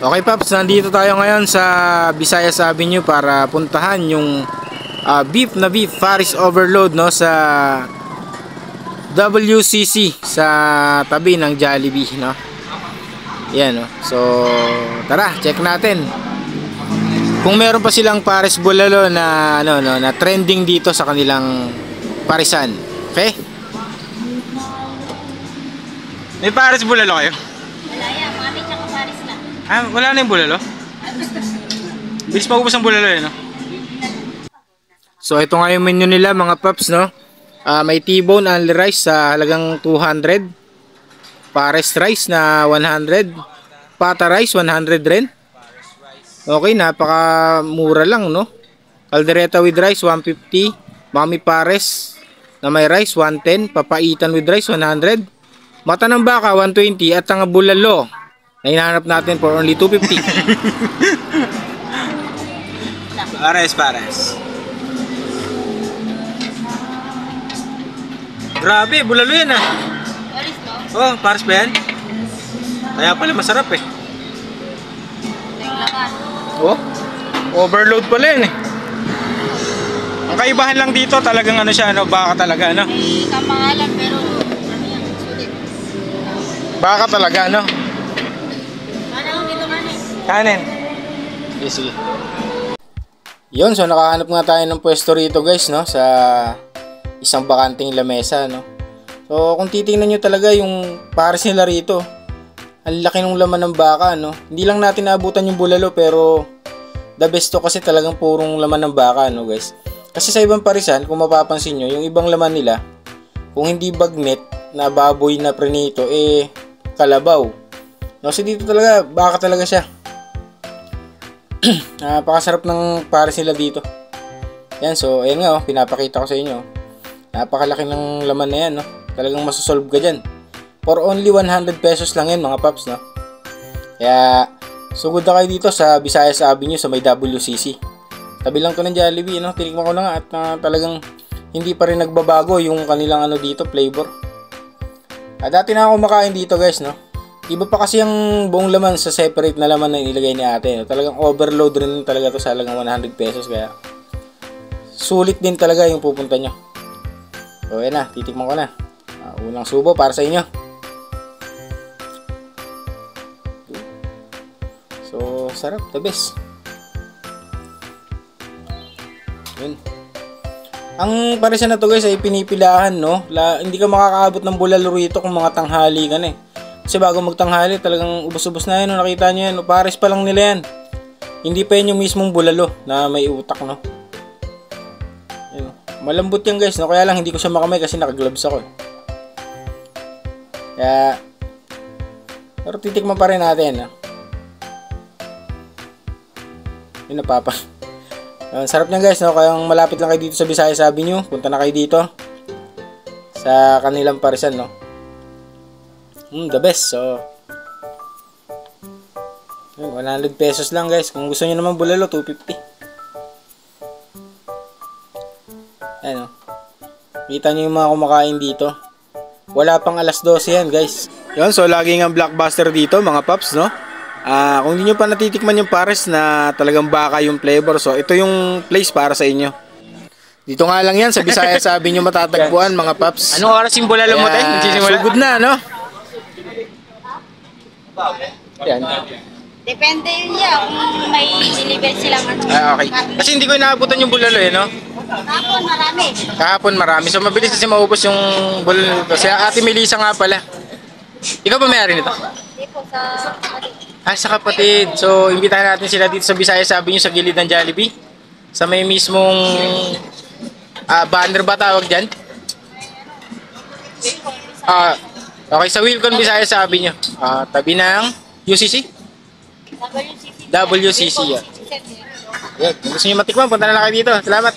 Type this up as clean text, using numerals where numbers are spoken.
Okay Paps, nandito tayo ngayon sa Visayas Avenue para puntahan yung beef Paris Overload, no, sa WCC sa tabi ng Jollibee, no. Yan, no. So tara, check natin kung meron pa silang Paris Bulalo na na trending dito sa kanilang parisan. Okay? May Paris Bulalo kayo? Wala yan, mami tsaka Paris na. Ah, wala na yung bulalo? Bilis maubos ang bulalo no? So ito nga yung menu nila mga paps, no? May T-bone only rice sa halagang 200, Pares rice na 100, Pata rice 100 rin. Okay, napakamura lang, no? Caldereta with rice 150, Mami Pares na may rice 110, Papaitan with rice 100, Mata ng Baka 120 at ang bulalo na hinahanap natin for only 250. Pares. Grabe, bulalo yan ah. Paris no? Oh, Pares ba yan? Kaya pala masarap eh. Tinglakan. Oh, overload pala yan eh. Ang kaibahan lang dito talagang ano siya, no? Baka talaga, no? May kamangalan pero ano yan, sulit. Baka talaga, no? Ano dito kanin? Kanin. Okay, sige. Yun, so nakahanap nga tayo ng pwesto rito guys, no? Sa isang bakanting lamesa, no? So kung titingnan nyo talaga yung pares nila rito, ang laki ng laman ng baka, no? Hindi lang natin naabutan yung bulalo pero the best to kasi talagang purong laman ng baka, no guys? Kasi sa ibang parisan, kung mapapansin nyo, yung ibang laman nila, kung hindi bagnet na baboy na prenito, eh kalabaw. No, so dito talaga, baka talaga siya. Napakasarap ng pares nila dito. Yan, so ayan nga, oh, pinapakita ko sa inyo. Napakalaki ng laman na yan, no? Talagang masosolve ka dyan. For only 100 pesos lang yan mga paps, no? Kaya sugod na kayo dito sa Visayas Avenue sa may WCC. Tabi lang to ng Jollibee, no? Tinikman ko na nga at talagang hindi pa rin nagbabago yung kanilang ano dito, flavor. Dati na ako kumakain dito guys, no? Iba pa kasi yung buong laman sa separate na laman na inilagay ni ate, no? Talagang overload rin talaga to sa halagang 100 pesos. Kaya sulit din talaga yung pupunta nyo. So yan na, titikman ko na. Unang subo para sa inyo. So sarap, the best. Yun. Ang parisan na to guys ay pinipilahan, no? Hindi ka makakaabot ng bulalo rito kung mga tanghali ka na eh. Kasi bago magtanghali talagang ubos-ubos na yan, no? Nakita nyo yan, no? Pares pa lang nila yan. Hindi pa yan yung mismong bulalo na may utak, no? Yun, no? Malambot yan guys, no? Kaya lang hindi ko siya makamay kasi nakagloves ako eh. Kaya pero titikman pa rin natin, no? Yun, napapa. Sarap niya guys, no? Kaya malapit lang kayo dito sa Visayas Avenue, punta na kayo dito sa kanilang parisan, no? The best. So 100 pesos lang guys. Kung gusto niyo naman bulalo, 250. Ayan, no? Kita niyo yung mga kumakain dito. Wala pang alas 12 yan guys. Yun, so lagi nga blockbuster dito mga paps, no? Kung hindi nyo pa natitikman yung pares na talagang baka yung flavor, so ito yung place para sa inyo. Dito nga lang yan sa Visayas Avenue matatagpuan mga paps. Anong oras yung bulalo mo tayo? Sugod na, no? Yan. Depende yun niya kung may deliver silang ano. Okay. Kasi hindi ko inaabutan yung bulalo eh, no? Kahapon marami. Kahapon marami. So mabilis kasi maubos yung bulalo. Kasi Ate Melissa nga pala. Ikaw ba may-ari nito? Hindi po, sa Sa kapatid. So, imbitahan natin sila dito sa Visayas Avenue sa gilid ng Jollibee. Sa may mismong banner ba tawag dyan? Okay, sa Wilcon Visayas Avenue. Tabi ng UCC? WCC yan. Yan. Kung gusto nyo matikman, punta na lang kayo dito. Salamat.